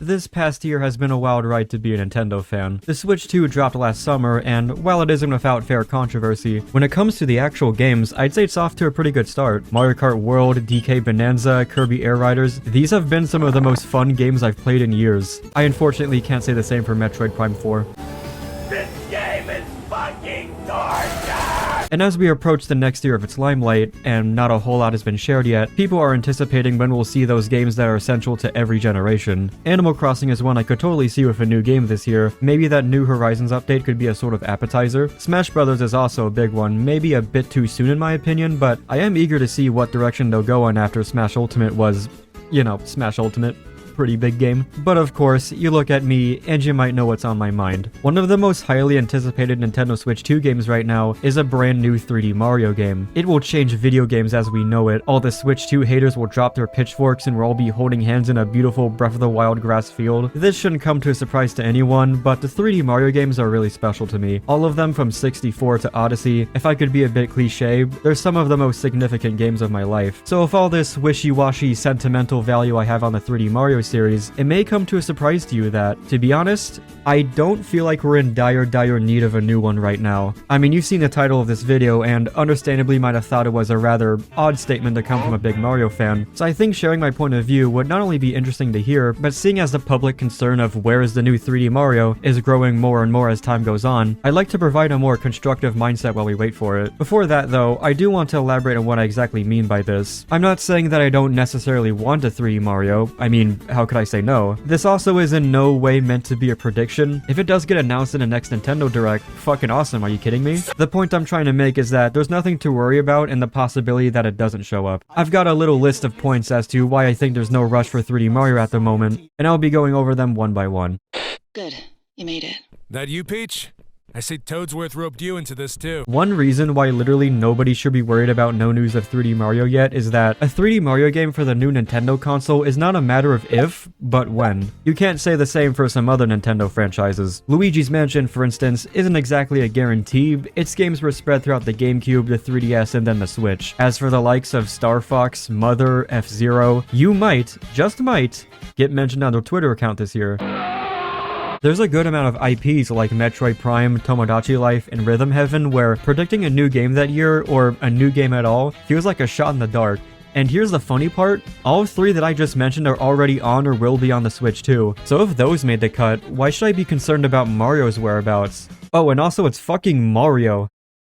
This past year has been a wild ride to be a Nintendo fan. The Switch 2 dropped last summer, and while it isn't without fair controversy, when it comes to the actual games, I'd say it's off to a pretty good start. Mario Kart World, DK Bonanza, Kirby Air Riders, these have been some of the most fun games I've played in years. I unfortunately can't say the same for Metroid Prime 4. This game is fucking torture! And as we approach the next year of its limelight, and not a whole lot has been shared yet, people are anticipating when we'll see those games that are essential to every generation. Animal Crossing is one I could totally see with a new game this year. Maybe that New Horizons update could be a sort of appetizer. Smash Brothers is also a big one, maybe a bit too soon in my opinion, but I am eager to see what direction they'll go in after Smash Ultimate was, Smash Ultimate. Pretty big game. But of course, you look at me and you might know what's on my mind. One of the most highly anticipated Nintendo Switch 2 games right now is a brand new 3D Mario game. It will change video games as we know it. All the Switch 2 haters will drop their pitchforks and we'll all be holding hands in a beautiful Breath of the Wild grass field. This shouldn't come to a surprise to anyone, but the 3D Mario games are really special to me. All of them from 64 to Odyssey. If I could be a bit cliche, they're some of the most significant games of my life. So if all this wishy-washy sentimental value I have on the 3D Mario series, it may come to a surprise to you that, to be honest, I don't feel like we're in dire need of a new one right now. I mean, you've seen the title of this video and understandably might have thought it was a rather odd statement to come from a big Mario fan, so I think sharing my point of view would not only be interesting to hear, but seeing as the public concern of where is the new 3D Mario is growing more and more as time goes on, I'd like to provide a more constructive mindset while we wait for it. Before that though, I do want to elaborate on what I exactly mean by this. I'm not saying that I don't necessarily want a 3D Mario. I mean, how could I say no? This also is in no way meant to be a prediction. If it does get announced in the next Nintendo Direct, fucking awesome, are you kidding me? The point I'm trying to make is that there's nothing to worry about in the possibility that it doesn't show up. I've got a little list of points as to why I think there's no rush for 3D Mario at the moment, and I'll be going over them one by one. Good. You made it. That you, Peach? I see Toadsworth roped you into this too. One reason why literally nobody should be worried about no news of 3D Mario yet is that a 3D Mario game for the new Nintendo console is not a matter of if, but when. You can't say the same for some other Nintendo franchises. Luigi's Mansion, for instance, isn't exactly a guarantee. Its games were spread throughout the GameCube, the 3DS, and then the Switch. As for the likes of Star Fox, Mother, F-Zero, you might, just might, get mentioned on their Twitter account this year. There's a good amount of IPs like Metroid Prime, Tomodachi Life, and Rhythm Heaven where predicting a new game that year, or a new game at all, feels like a shot in the dark. And here's the funny part, all three that I just mentioned are already on or will be on the Switch too. So if those made the cut, why should I be concerned about Mario's whereabouts? Oh, and also it's fucking Mario.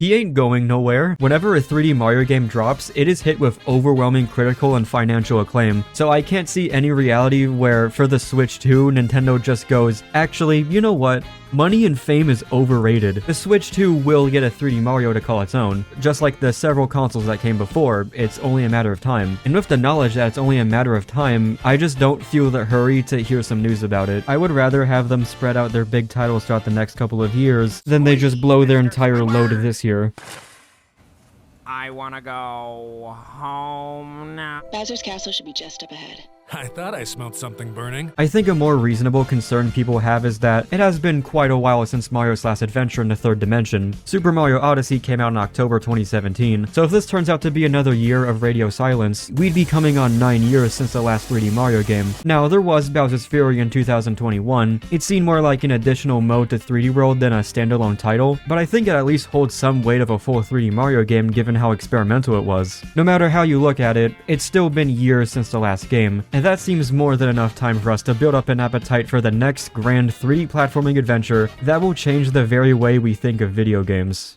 He ain't going nowhere. Whenever a 3D Mario game drops, it is hit with overwhelming critical and financial acclaim. So I can't see any reality where, for the Switch 2, Nintendo just goes, actually, you know what? Money and fame is overrated. The Switch 2 will get a 3D Mario to call its own. Just like the several consoles that came before, it's only a matter of time. And with the knowledge that it's only a matter of time, I just don't feel the hurry to hear some news about it. I would rather have them spread out their big titles throughout the next couple of years than they just blow their entire load this year. I wanna go home now. Bowser's Castle should be just up ahead. I thought I smelled something burning. I think a more reasonable concern people have is that it has been quite a while since Mario's last adventure in the third dimension. Super Mario Odyssey came out in October 2017, so if this turns out to be another year of radio silence, we'd be coming on 9 years since the last 3D Mario game. Now, there was Bowser's Fury in 2021. It seemed more like an additional mode to 3D World than a standalone title, but I think it at least holds some weight of a full 3D Mario game given how experimental it was. No matter how you look at it, it's still been years since the last game, and that seems more than enough time for us to build up an appetite for the next grand 3D platforming adventure that will change the very way we think of video games.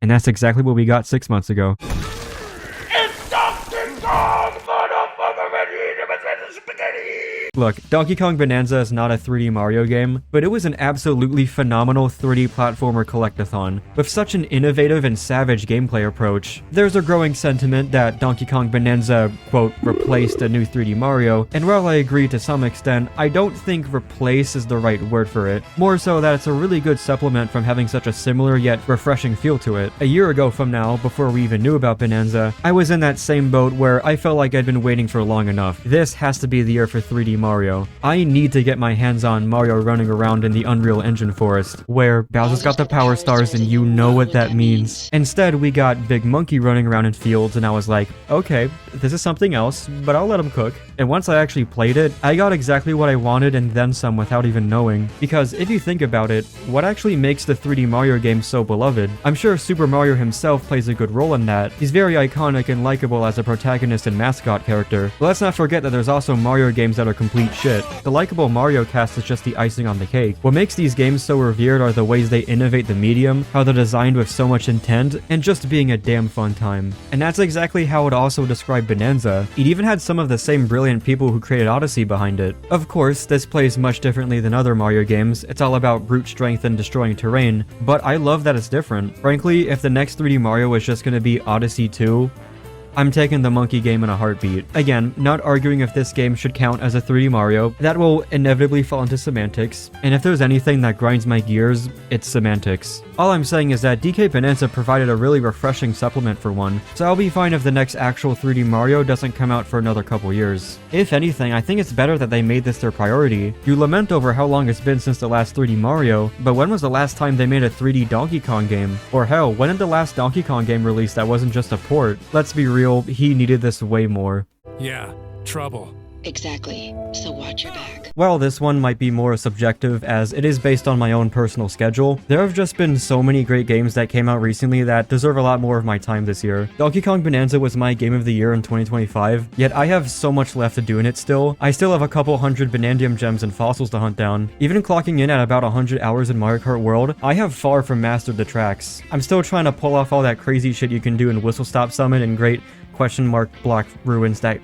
And that's exactly what we got 6 months ago. It's Donkey Kong, motherfucker, ready to spaghetti! Look, Donkey Kong Bonanza is not a 3D Mario game, but it was an absolutely phenomenal 3D platformer collectathon. With such an innovative and savage gameplay approach, there's a growing sentiment that Donkey Kong Bonanza, quote, replaced a new 3D Mario, and while I agree to some extent, I don't think replace is the right word for it. More so that it's a really good supplement from having such a similar yet refreshing feel to it. A year ago from now, before we even knew about Bonanza, I was in that same boat where I felt like I'd been waiting for long enough. This has to be the year for 3D Mario. I need to get my hands on Mario running around in the Unreal Engine forest, where Bowser's got the power stars and you know what that means. Instead, we got Big Monkey running around in fields and I was like, okay, this is something else, but I'll let him cook. and once I actually played it, I got exactly what I wanted and then some without even knowing. Because if you think about it, what actually makes the 3D Mario games so beloved? I'm sure Super Mario himself plays a good role in that. He's very iconic and likable as a protagonist and mascot character. But let's not forget that there's also Mario games that are complete shit. The likable Mario cast is just the icing on the cake. What makes these games so revered are the ways they innovate the medium, how they're designed with so much intent, and just being a damn fun time. And that's exactly how I'd also describe Bonanza. It even had some of the same brilliant people who created Odyssey behind it. Of course, this plays much differently than other Mario games. It's all about brute strength and destroying terrain, but I love that it's different. Frankly, if the next 3D Mario is just gonna be Odyssey 2, I'm taking the monkey game in a heartbeat. Again, not arguing if this game should count as a 3D Mario. That will inevitably fall into semantics, and if there's anything that grinds my gears, it's semantics. All I'm saying is that DK Bonanza provided a really refreshing supplement for one, so I'll be fine if the next actual 3D Mario doesn't come out for another couple years. If anything, I think it's better that they made this their priority. You lament over how long it's been since the last 3D Mario, but when was the last time they made a 3D Donkey Kong game? Or hell, when did the last Donkey Kong game release that wasn't just a port? Let's be real, he needed this way more. Yeah, trouble. Exactly. So watch your back. While this one might be more subjective as it is based on my own personal schedule, there have just been so many great games that came out recently that deserve a lot more of my time this year. Donkey Kong Bonanza was my game of the year in 2025, yet I have so much left to do in it still. I still have a couple hundred Bonandium gems and fossils to hunt down. Even clocking in at about 100 hours in Mario Kart World, I have far from mastered the tracks. I'm still trying to pull off all that crazy shit you can do in Whistle Stop Summit and Great Block Ruins. That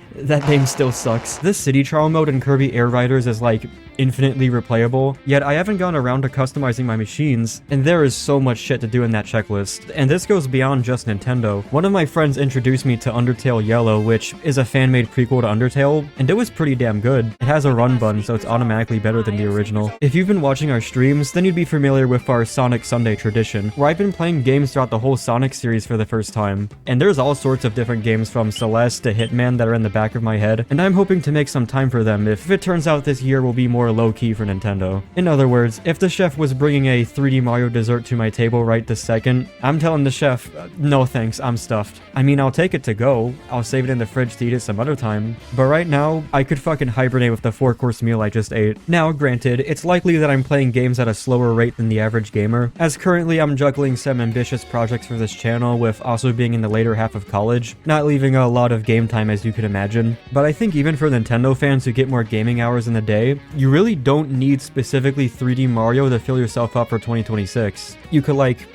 game still sucks. This city trial mode in Kirby Air Riders is like infinitely replayable, yet I haven't gone around to customizing my machines, and there is so much shit to do in that checklist. And this goes beyond just Nintendo. One of my friends introduced me to Undertale Yellow, which is a fan-made prequel to Undertale, and it was pretty damn good. It has a run button, so it's automatically better than the original. If you've been watching our streams, then you'd be familiar with our Sonic Sunday tradition, where I've been playing games throughout the whole Sonic series for the first time. And there's all sorts of different games from Celeste to Hitman that are in the back of my head, and I'm hoping to make some time for them if it turns out this year will be more low-key for Nintendo. In other words, if the chef was bringing a 3D Mario dessert to my table right this second, I'm telling the chef, no thanks, I'm stuffed. I mean, I'll take it to go, I'll save it in the fridge to eat it some other time, but right now, I could fucking hibernate with the 4-course meal I just ate. Now, granted, it's likely that I'm playing games at a slower rate than the average gamer, as currently I'm juggling some ambitious projects for this channel with also being in the later half of college, not leaving a lot of game time as you could imagine. But I think even for Nintendo fans who get more gaming hours in the day, you really don't need specifically 3D Mario to fill yourself up for 2026. You could like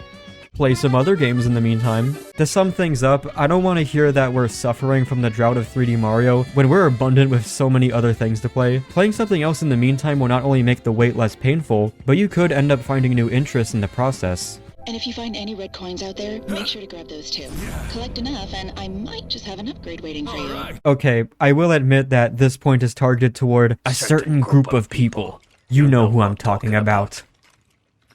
play some other games in the meantime. To sum things up, I don't want to hear that we're suffering from the drought of 3D Mario when we're abundant with so many other things to play. Playing something else in the meantime will not only make the wait less painful, but you could end up finding new interests in the process. And if you find any red coins out there, make sure to grab those too. Collect enough, and I might just have an upgrade waiting for you. Okay, I will admit that this point is targeted toward a certain group of people. You know who I'm talking about.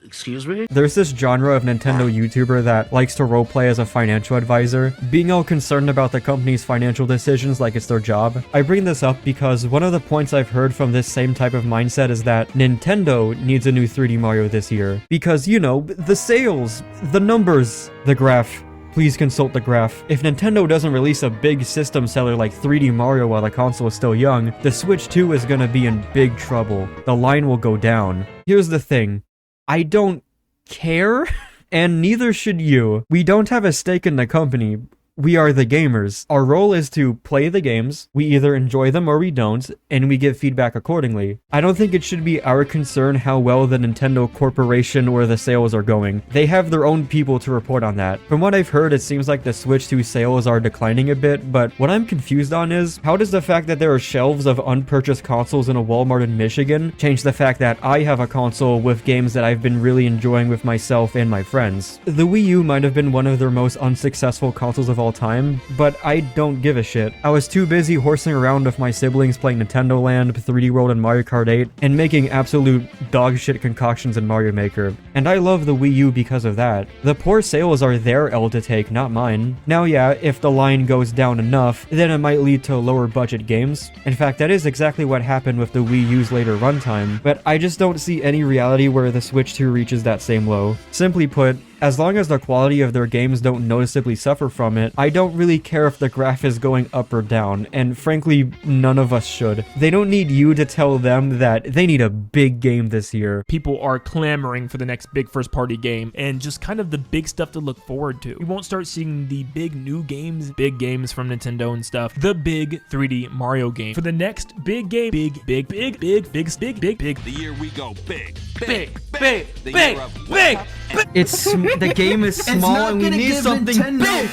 Excuse me? There's this genre of Nintendo YouTuber that likes to roleplay as a financial advisor, being all concerned about the company's financial decisions like it's their job. I bring this up because one of the points I've heard from this same type of mindset is that Nintendo needs a new 3D Mario this year. Because, you know, the sales, the numbers, the graph. Please consult the graph. If Nintendo doesn't release a big system seller like 3D Mario while the console is still young, the Switch 2 is gonna be in big trouble. The line will go down. Here's the thing. I don't care, and neither should you. We don't have a stake in the company. We are the gamers. Our role is to play the games, we either enjoy them or we don't, and we give feedback accordingly. I don't think it should be our concern how well the Nintendo Corporation or the sales are going. They have their own people to report on that. From what I've heard, it seems like the Switch 2 sales are declining a bit, but what I'm confused on is, how does the fact that there are shelves of unpurchased consoles in a Walmart in Michigan change the fact that I have a console with games that I've been really enjoying with myself and my friends? The Wii U might have been one of their most unsuccessful consoles of all time, but I don't give a shit. I was too busy horsing around with my siblings playing Nintendo Land, 3D World, and Mario Kart 8, and making absolute dog shit concoctions in Mario Maker. And I love the Wii U because of that. The poor sales are their L to take, not mine. Now yeah, if the line goes down enough, then it might lead to lower budget games. In fact, that is exactly what happened with the Wii U's later runtime, but I just don't see any reality where the Switch 2 reaches that same low. Simply put, As long as the quality of their games don't noticeably suffer from it, I don't really care if the graph is going up or down, and frankly, none of us should. They don't need you to tell them that they need a big game this year. People are clamoring for the next big first-party game and just kind of the big stuff to look forward to. We won't start seeing the big new games, big games from Nintendo and stuff. The big 3D Mario game. For the next big game, big. The year we go big. Big. The game is small and we need something big.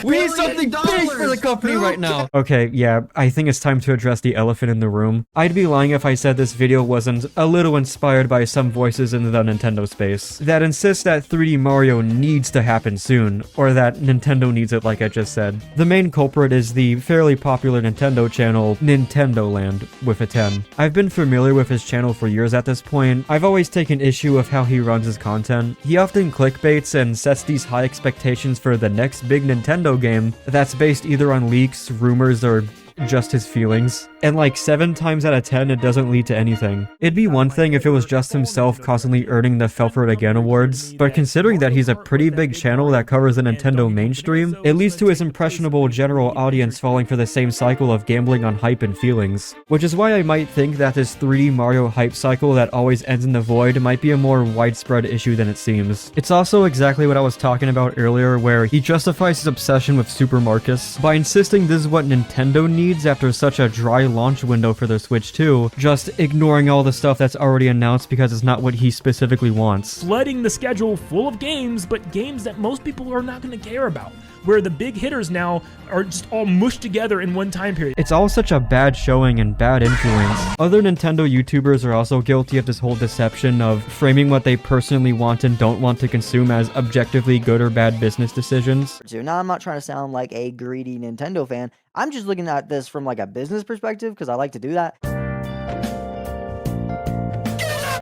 We need something big for the company right now. Okay, yeah, I think it's time to address the elephant in the room. I'd be lying if I said this video wasn't a little inspired by some voices in the Nintendo space that insist that 3D Mario needs to happen soon, or that Nintendo needs it like I just said. The main culprit is the fairly popular Nintendo channel, Nintendo Land, with a 10. I've been familiar with his channel for years at this point. I've always taken issue of how he runs his content. He often clickbaits and sets these high expectations for the next big Nintendo game that's based either on leaks, rumors, or just his feelings. And like 7 times out of 10, it doesn't lead to anything. It'd be one thing if it was just himself constantly earning the Fell For It Again awards, but considering that he's a pretty big channel that covers the Nintendo mainstream, it leads to his impressionable general audience falling for the same cycle of gambling on hype and feelings. Which is why I might think that this 3D Mario hype cycle that always ends in the void might be a more widespread issue than it seems. It's also exactly what I was talking about earlier, where he justifies his obsession with Super Marcus by insisting this is what Nintendo needs after such a dry launch window for their Switch 2, just ignoring all the stuff that's already announced because it's not what he specifically wants. Flooding the schedule full of games, but games that most people are not going to care about, where the big hitters now are just all mushed together in one time period. It's all such a bad showing and bad influence. Other Nintendo YouTubers are also guilty of this whole deception of framing what they personally want and don't want to consume as objectively good or bad business decisions. Now, I'm not trying to sound like a greedy Nintendo fan. I'm just looking at this from like a business perspective because I like to do that.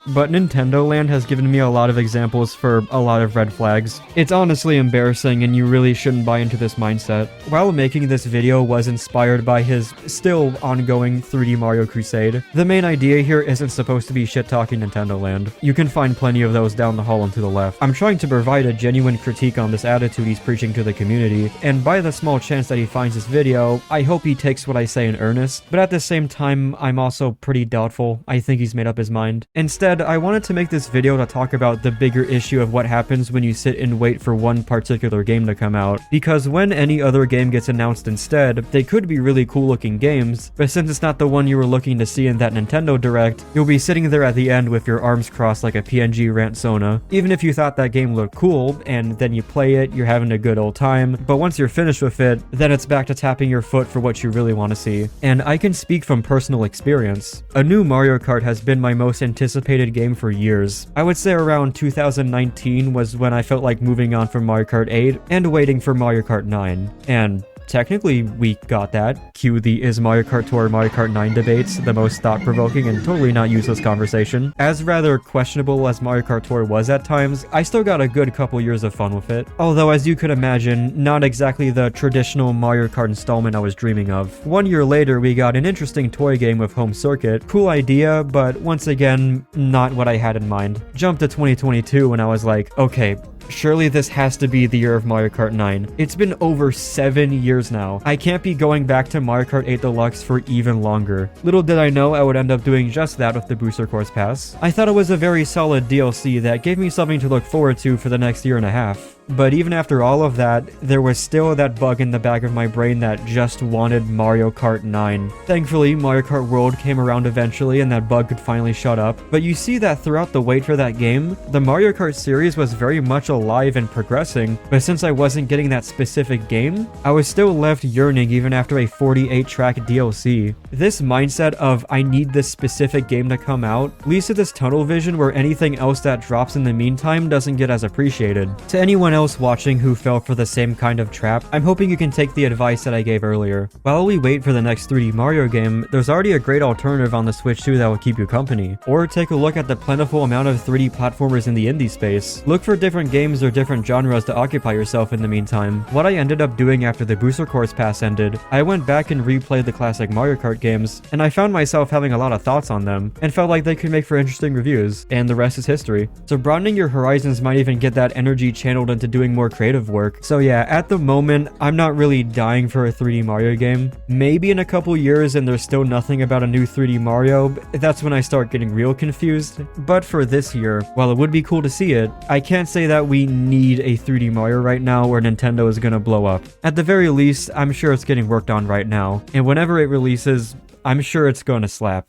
But Nintendo Land has given me a lot of examples for a lot of red flags. It's honestly embarrassing and you really shouldn't buy into this mindset. While making this video was inspired by his still ongoing 3D Mario crusade, the main idea here isn't supposed to be shit-talking Nintendo Land. You can find plenty of those down the hall and to the left. I'm trying to provide a genuine critique on this attitude he's preaching to the community, and by the small chance that he finds this video, I hope he takes what I say in earnest, but at the same time, I'm also pretty doubtful. I think he's made up his mind. Instead, I wanted to make this video to talk about the bigger issue of what happens when you sit and wait for one particular game to come out. Because when any other game gets announced instead, they could be really cool looking games, but since it's not the one you were looking to see in that Nintendo Direct, you'll be sitting there at the end with your arms crossed like a PNG rant Sona. Even if you thought that game looked cool, and then you play it, you're having a good old time, but once you're finished with it, then it's back to tapping your foot for what you really want to see. And I can speak from personal experience. A new Mario Kart has been my most anticipated game for years. I would say around 2019 was when I felt like moving on from Mario Kart 8 and waiting for Mario Kart 9. And technically, we got that. Cue the is Mario Kart Tour Mario Kart 9 debates, the most thought-provoking and totally not useless conversation. As rather questionable as Mario Kart Tour was at times, I still got a good couple years of fun with it. Although, as you could imagine, not exactly the traditional Mario Kart installment I was dreaming of. 1 year later, we got an interesting toy game with Home Circuit. Cool idea, but once again, not what I had in mind. Jump to 2022 and I was like, okay, surely this has to be the year of Mario Kart 9. It's been over 7 years now. I can't be going back to Mario Kart 8 Deluxe for even longer. Little did I know I would end up doing just that with the Booster Course Pass. I thought it was a very solid DLC that gave me something to look forward to for the next year and a half. But even after all of that, there was still that bug in the back of my brain that just wanted Mario Kart 9. Thankfully, Mario Kart World came around eventually and that bug could finally shut up. But you see that throughout the wait for that game, the Mario Kart series was very much alive and progressing, but since I wasn't getting that specific game, I was still left yearning even after a 48-track DLC. This mindset of I need this specific game to come out leads to this tunnel vision where anything else that drops in the meantime doesn't get as appreciated. To anyone else else watching who fell for the same kind of trap, I'm hoping you can take the advice that I gave earlier. While we wait for the next 3D Mario game, there's already a great alternative on the Switch 2 that will keep you company. Or take a look at the plentiful amount of 3D platformers in the indie space. Look for different games or different genres to occupy yourself in the meantime. What I ended up doing after the Booster Course Pass ended, I went back and replayed the classic Mario Kart games, and I found myself having a lot of thoughts on them, and felt like they could make for interesting reviews, and the rest is history. So broadening your horizons might even get that energy channeled into doing more creative work. So yeah, at the moment, I'm not really dying for a 3D Mario game. Maybe in a couple years and there's still nothing about a new 3D Mario, that's when I start getting real confused. But for this year, while it would be cool to see it, I can't say that we need a 3D Mario right now or Nintendo is gonna blow up. At the very least, I'm sure it's getting worked on right now, and whenever it releases, I'm sure it's gonna slap.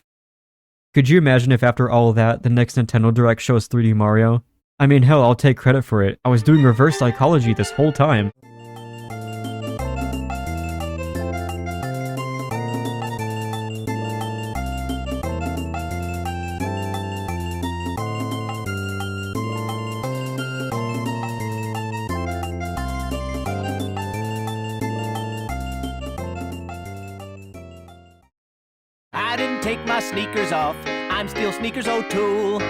Could you imagine if after all of that, the next Nintendo Direct shows 3D Mario? I mean, hell, I'll take credit for it. I was doing reverse psychology this whole time. I didn't take my sneakers off. I'm still Sneakers O'Toole.